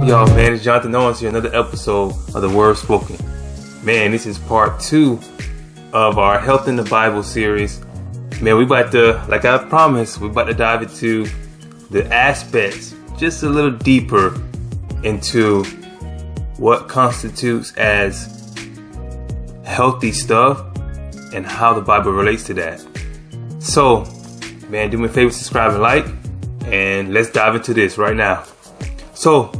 Yo, man, it's Jonathan Owens here, another episode of The Word Spoken. Man, this is part 2 of our Health in the Bible series. Man, we about to, like I promised, we about to dive into the aspects just a little deeper into what constitutes as healthy stuff and how the Bible relates to that. So, man, do me a favor, subscribe and like, and let's dive into this right now. So,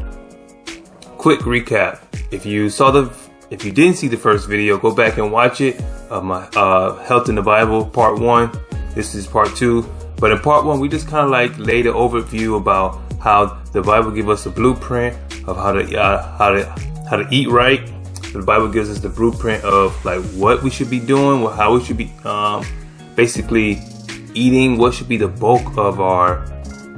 quick recap. If you didn't see the first video, go back and watch it. My Health in the Bible Part 1. This is Part 2. But in Part 1, we just kind of like laid an overview about how the Bible gives us a blueprint of how to eat right. The Bible gives us the blueprint of like what we should be doing, how we should be basically eating, what should be the bulk of our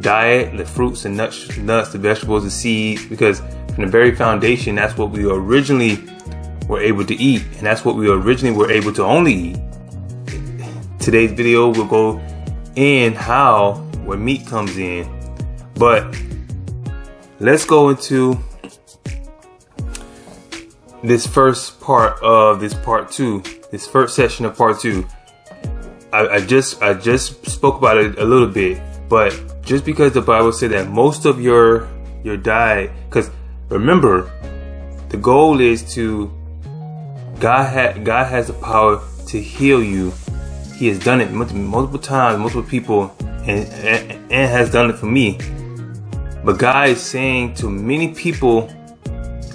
diet, the fruits and nuts, the vegetables, the seeds, because from the very foundation, that's what we originally were able to eat, and that's what we originally were able to only eat. Today's video will go in where meat comes in, but let's go into this first part of this part 2, this first section of part 2. I just spoke about it a little bit, but just because the Bible said that most of your diet, because remember, the goal is to God has the power to heal you. He has done it multiple times, multiple people, and has done it for me. But God is saying to many people,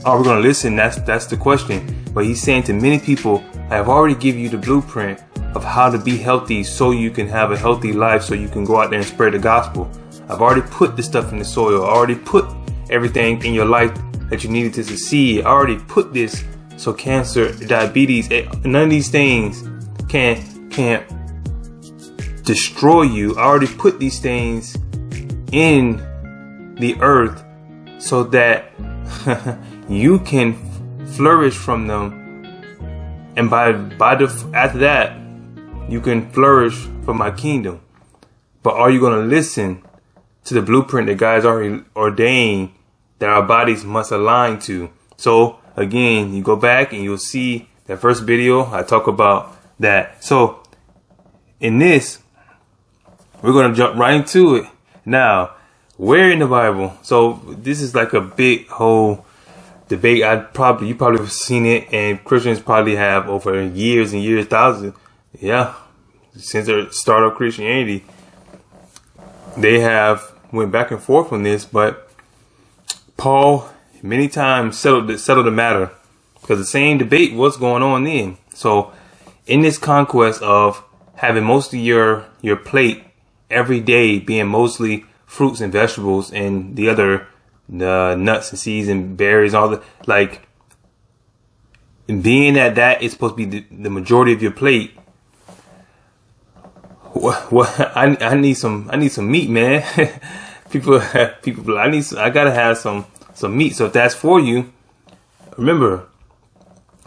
are we going to listen? That's the question. But He's saying to many people, I have already given you the blueprint of how to be healthy so you can have a healthy life, so you can go out there and spread the gospel. I've already put the stuff in the soil. I already put everything in your life that you needed to succeed. I already put this so cancer, diabetes, none of these things can't destroy you. I already put these things in the earth so that you can flourish from them, and after that you can flourish from my kingdom. But are you going to listen to the blueprint that God has already ordained that our bodies must align to? So again, you go back and you'll see that first video. I talk about that. So in this, we're going to jump right into it. Now, where in the Bible? So this is like a big whole debate. You probably have seen it, and Christians probably have over years and years, thousands. Yeah, since the start of Christianity, they have went back and forth on this. But Paul many times settled the matter, because the same debate was going on then. So in this conquest of having most of your plate every day being mostly fruits and vegetables and the nuts and seeds and berries, all the like, being that is supposed to be the majority of your plate. I need some meat, man. people I gotta have some meat. So if that's for you, remember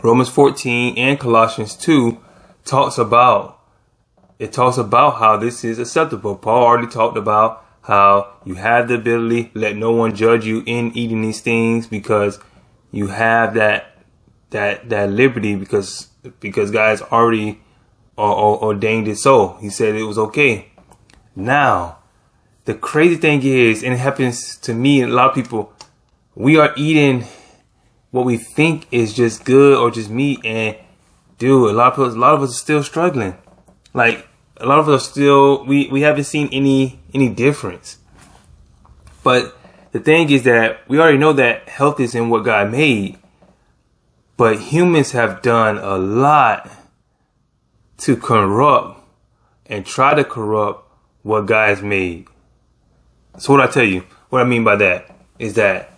Romans 14 and Colossians 2 talks about how this is acceptable. Paul already talked about how you have the ability, let no one judge you in eating these things, because you have that liberty, because God has already ordained it. So He said it was okay. Now, the crazy thing is, and it happens to me and a lot of people, we are eating what we think is just good or just meat, and dude, a lot of us are still struggling. Like, a lot of us are still, we haven't seen any difference. But the thing is that we already know that health is in what God made, but humans have done a lot to corrupt and try to corrupt what God has made. So what I tell you, what I mean by that is that,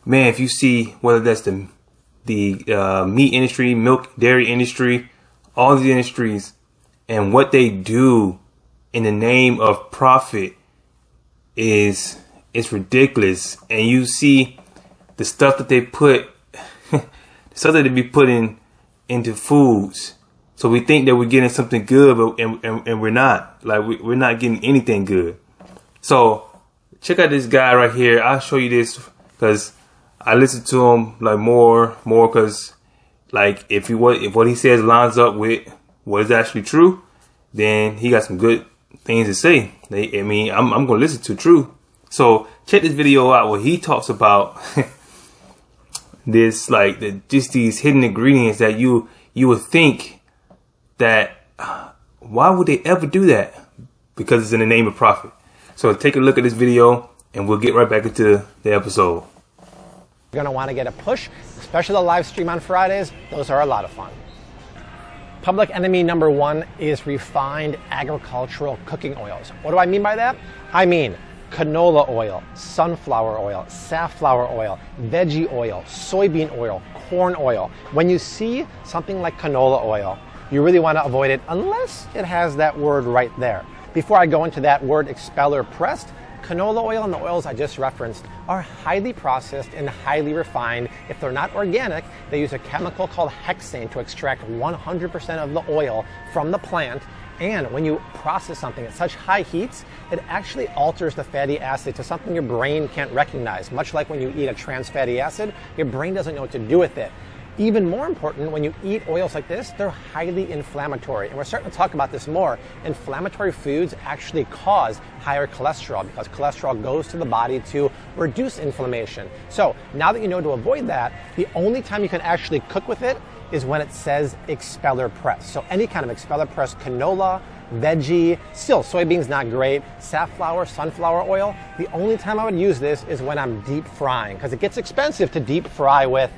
man, if you see whether that's the meat industry, milk, dairy industry, all the industries, and what they do in the name of profit it's ridiculous. And you see the stuff that they put, the stuff that they be putting into foods. So we think that we're getting something good, but and we're not. Like, we're not getting anything good. So check out this guy right here. I'll show you this because I listen to him like more because like if what he says lines up with what is actually true, then he got some good things to say. I mean, I'm gonna listen to True. So check this video out where he talks about this, like just these hidden ingredients that you would think that why would they ever do that? Because it's in the name of profit. So take a look at this video and we'll get right back into the episode. You're going to want to get a push, especially the live stream on Fridays. Those are a lot of fun. Public enemy number one is refined agricultural cooking oils. What do I mean by that? I mean canola oil, sunflower oil, safflower oil, veggie oil, soybean oil, corn oil. When you see something like canola oil, you really want to avoid it unless it has that word right there. Before I go into that word expeller pressed, canola oil and the oils I just referenced are highly processed and highly refined. If they're not organic, they use a chemical called hexane to extract 100% of the oil from the plant. And when you process something at such high heats, it actually alters the fatty acid to something your brain can't recognize. Much like when you eat a trans fatty acid, your brain doesn't know what to do with it. Even more important, when you eat oils like this, they're highly inflammatory. And we're starting to talk about this more. Inflammatory foods actually cause higher cholesterol because cholesterol goes to the body to reduce inflammation. So now that you know to avoid that, the only time you can actually cook with it is when it says expeller press. So any kind of expeller press, canola, veggie, still soybeans not great, safflower, sunflower oil. The only time I would use this is when I'm deep frying because it gets expensive to deep fry with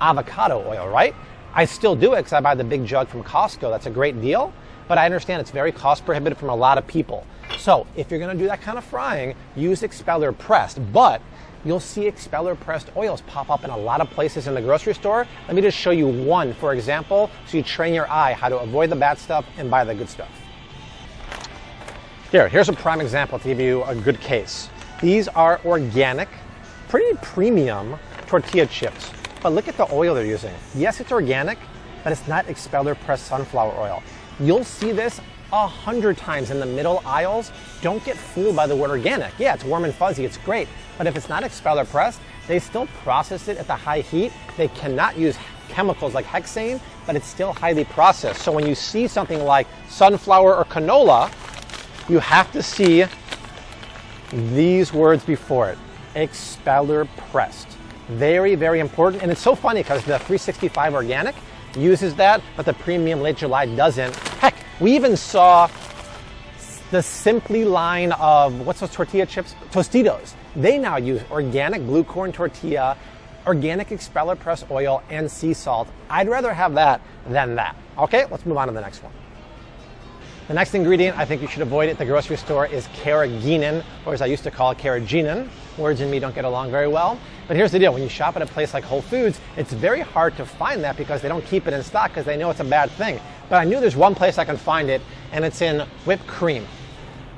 avocado oil, right? I still do it because I buy the big jug from Costco. That's a great deal, but I understand it's very cost prohibitive from a lot of people. So if you're going to do that kind of frying, use expeller pressed, but you'll see expeller pressed oils pop up in a lot of places in the grocery store. Let me just show you one, for example, so you train your eye how to avoid the bad stuff and buy the good stuff. Here's a prime example to give you a good case. These are organic, pretty premium tortilla chips. But look at the oil they're using. Yes, it's organic, but it's not expeller pressed sunflower oil. You'll see this 100 times in the middle aisles. Don't get fooled by the word organic. Yeah, it's warm and fuzzy, it's great. But if it's not expeller pressed, they still process it at the high heat. They cannot use chemicals like hexane, but it's still highly processed. So when you see something like sunflower or canola, you have to see these words before it. Expeller pressed. Very, very important. And it's so funny because the 365 Organic uses that, but the Premium Late July doesn't. Heck, we even saw the Simply line of, what's those tortilla chips? Tostitos. They now use organic blue corn tortilla, organic expeller press oil, and sea salt. I'd rather have that than that. Okay, let's move on to the next one. The next ingredient I think you should avoid at the grocery store is carrageenan, or as I used to call it, carrageenan. Words and me don't get along very well. But here's the deal. When you shop at a place like Whole Foods, it's very hard to find that because they don't keep it in stock because they know it's a bad thing. But I knew there's one place I can find it, and it's in whipped cream.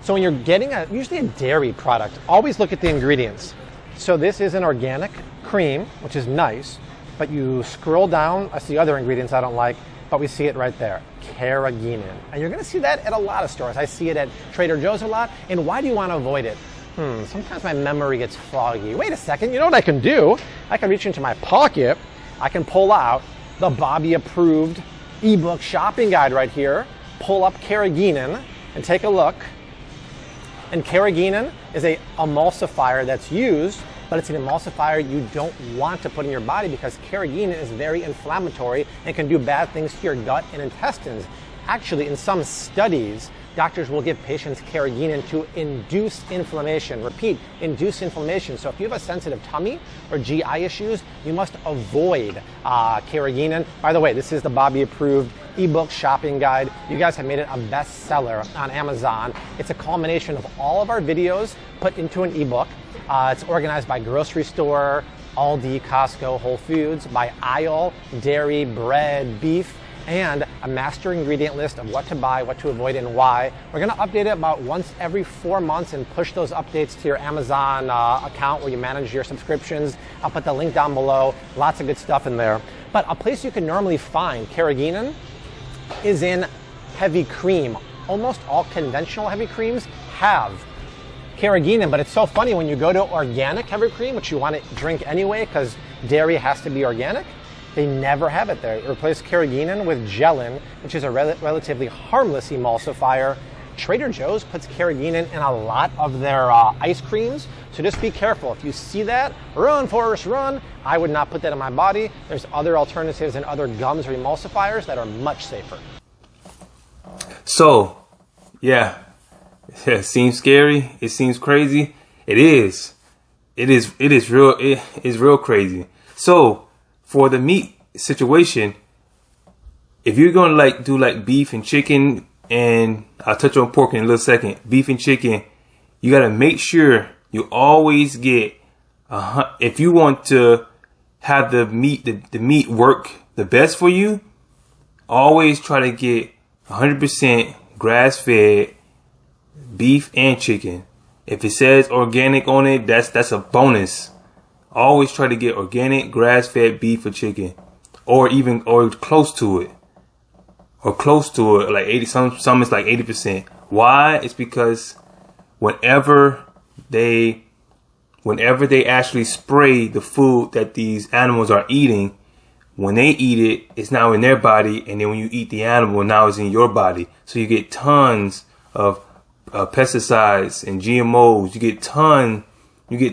So when you're getting usually a dairy product, always look at the ingredients. So this is an organic cream, which is nice, but you scroll down, I see other ingredients I don't like, but we see it right there, carrageenan. And you're gonna see that at a lot of stores. I see it at Trader Joe's a lot. And why do you wanna avoid it? Sometimes my memory gets foggy. Wait a second, you know what I can do? I can reach into my pocket, I can pull out the Bobby approved ebook shopping guide right here, pull up carrageenan and take a look. And carrageenan is a emulsifier that's used, but it's an emulsifier you don't want to put in your body because carrageenan is very inflammatory and can do bad things to your gut and intestines. Actually, in some studies, doctors will give patients carrageenan to induce inflammation. Repeat, induce inflammation. So if you have a sensitive tummy or GI issues, you must avoid carrageenan. By the way, this is the Bobby approved ebook shopping guide. You guys have made it a bestseller on Amazon. It's a culmination of all of our videos put into an ebook. It's organized by grocery store, Aldi, Costco, Whole Foods, by aisle, dairy, bread, beef, and a master ingredient list of what to buy, what to avoid, and why. We're gonna update it about once every 4 months and push those updates to your Amazon account where you manage your subscriptions. I'll put the link down below. Lots of good stuff in there. But a place you can normally find carrageenan is in heavy cream. Almost all conventional heavy creams have carrageenan. But it's so funny when you go to organic heavy cream, which you want to drink anyway because dairy has to be organic, they never have it there. It replaced carrageenan with gellan, which is a relatively harmless emulsifier. Trader Joe's puts carrageenan in a lot of their ice creams, so just be careful. If you see that, run, Forrest, run. I would not put that in my body. There's other alternatives and other gums or emulsifiers that are much safer. So, yeah, it seems scary. It seems crazy. It is. It is real crazy. So, for the meat situation, if you're gonna like do like beef and chicken, and I'll touch on pork in a little second, beef and chicken, you gotta make sure you always get if you want to have the meat work the best for you, always try to get 100% grass-fed beef and chicken. If it says organic on it, that's a bonus. Always try to get organic grass-fed beef or chicken, or close to it. Or close to it, like 80, some is like 80%. Why? It's because whenever they actually spray the food that these animals are eating, when they eat it, it's now in their body, and then when you eat the animal, now it's in your body. So you get tons of pesticides and GMOs. You get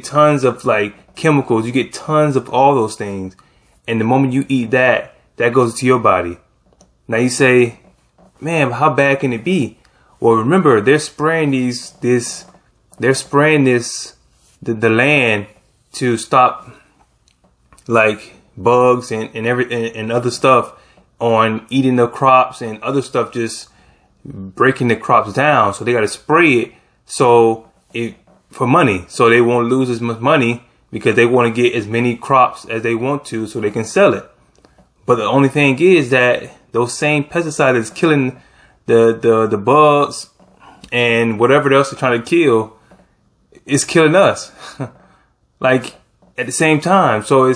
tons of like chemicals. You get tons of all those things, and the moment you eat that goes to your body. Now you say, man, how bad can it be? Well, remember, they're spraying the land to stop like bugs and other stuff on eating the crops, and other stuff just breaking the crops down. So they got to spray it for money, so they won't lose as much money, because they want to get as many crops as they want to so they can sell it. But the only thing is that those same pesticides is killing the bugs and whatever else they're trying to kill is killing us. Like at the same time. So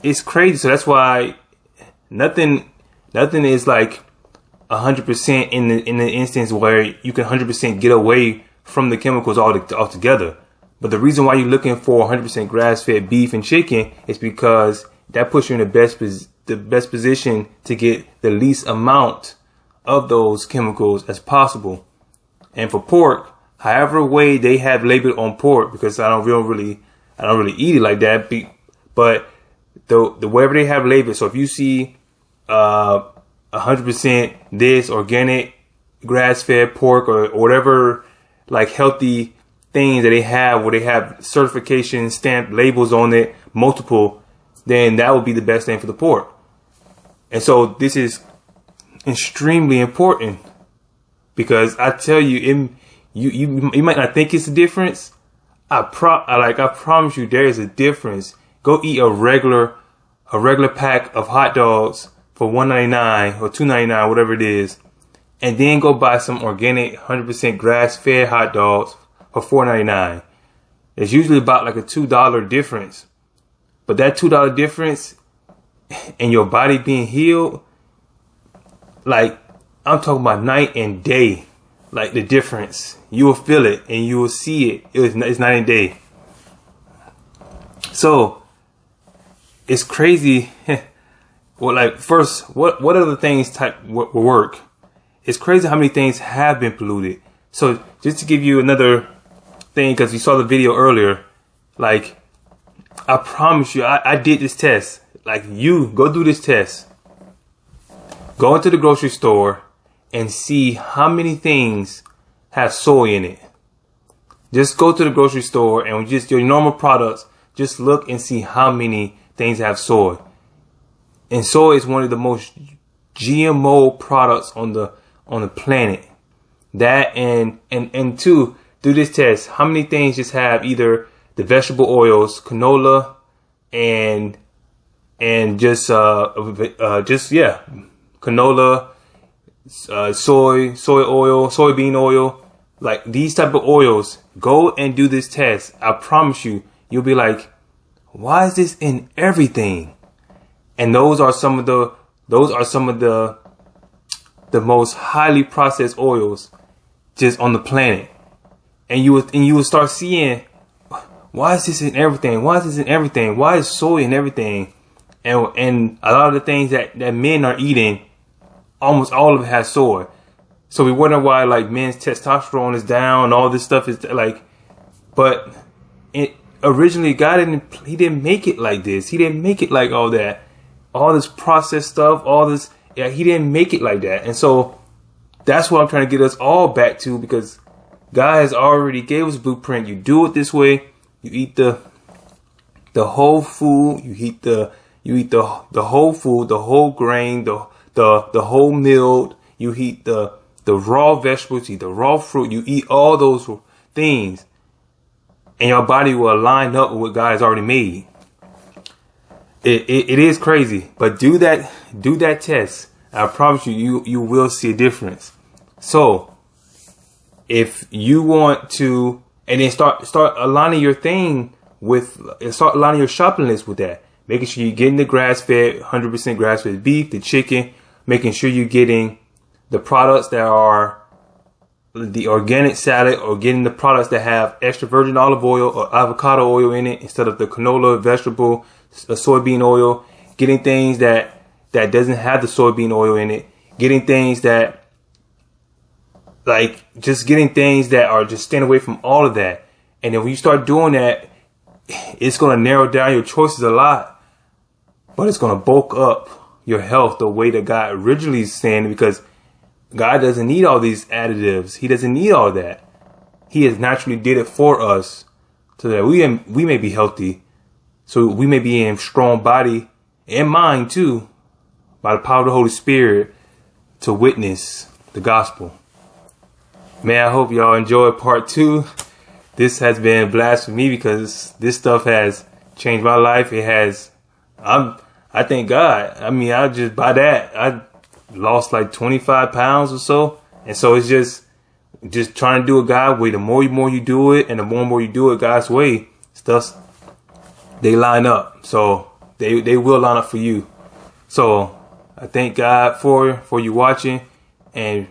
it's crazy. So that's why nothing is like 100% in the instance where you can 100% get away from the chemicals altogether. But the reason why you're looking for 100% grass-fed beef and chicken is because that puts you in the best position to get the least amount of those chemicals as possible. And for pork, however way they have labeled on pork, because I don't really eat it like that, but the wherever they have labeled. So if you see 100% this organic grass-fed pork or whatever like healthy things that they have, where they have certification stamped labels on it, multiple, then that would be the best thing for the pork. And so this is extremely important, because I tell you, you might not think it's a difference. I promise you, there is a difference. Go eat a regular pack of hot dogs for $1.99 or $2.99, whatever it is, and then go buy some organic 100% grass-fed hot dogs for $4.99. It's usually about like a $2 difference. But that $2 difference and your body being healed, like I'm talking about night and day, like the difference. You will feel it and you will see it. It's night and day. So it's crazy. Well, like first, what other things will work? It's crazy how many things have been polluted. So just to give you another thing, because you saw the video earlier, like I promise you, I did this test. Like, you go do this test. Go into the grocery store and see how many things have soy in it. Just go to the grocery store and just your normal products, just look and see how many things have soy. And soy is one of the most GMO products on the planet. That and two, do this test. How many things just have either the vegetable oils, canola, and just canola, soy oil, soybean oil, like these type of oils. Go and do this test. I promise you, you'll be like, why is this in everything? And those are some of the most highly processed oils just on the planet. and you would start seeing, why is this in everything? Why is this in everything? Why is soy in everything? And a lot of the things that men are eating, almost all of it has soy. So we wonder why like men's testosterone is down, all this stuff is like, but originally God didn't make it like this. He didn't make it like all that, all this processed stuff, all this. Yeah, he didn't make it like that. And so that's what I'm trying to get us all back to, because God has already gave us a blueprint. You do it this way. You eat the whole food. You eat the whole food, the whole grain, the whole meal. You eat the raw vegetables, you eat the raw fruit. You eat all those things, and your body will line up with what God has already made. It is crazy, but do that test. I promise you will see a difference. So if you want to, and then start aligning your thing with, start aligning your shopping list with that. Making sure you're getting the grass-fed, 100% grass-fed beef, the chicken. Making sure you're getting the products that are the organic salad, or getting the products that have extra virgin olive oil or avocado oil in it instead of the canola, vegetable, soybean oil. Getting things that doesn't have the soybean oil in it. Getting things that, like, just getting things that are just staying away from all of that. And then when you start doing that, it's going to narrow down your choices a lot, but it's going to bulk up your health the way that God originally is saying, because God doesn't need all these additives. He doesn't need all that. He has naturally did it for us so that we may be healthy, so we may be in strong body and mind too, by the power of the Holy Spirit, to witness the gospel. Man, I hope y'all enjoyed part 2. This has been a blast for me, because this stuff has changed my life. It has. I thank God. I mean, I just by that I lost like 25 pounds or so, and so it's just trying to do it God's way. The more you do it, and the more you do it God's way, stuff, they line up. So they will line up for you. So I thank God for you watching, and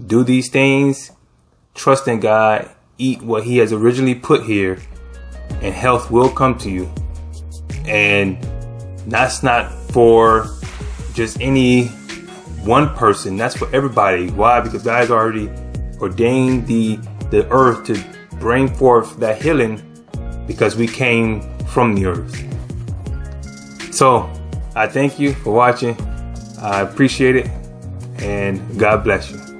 do these things. Trust in God. Eat what He has originally put here, and health will come to you. And that's not for just any one person. That's for everybody. Why? Because God has already ordained the earth to bring forth that healing, because we came from the earth. So I thank you for watching. I appreciate it, and God bless you.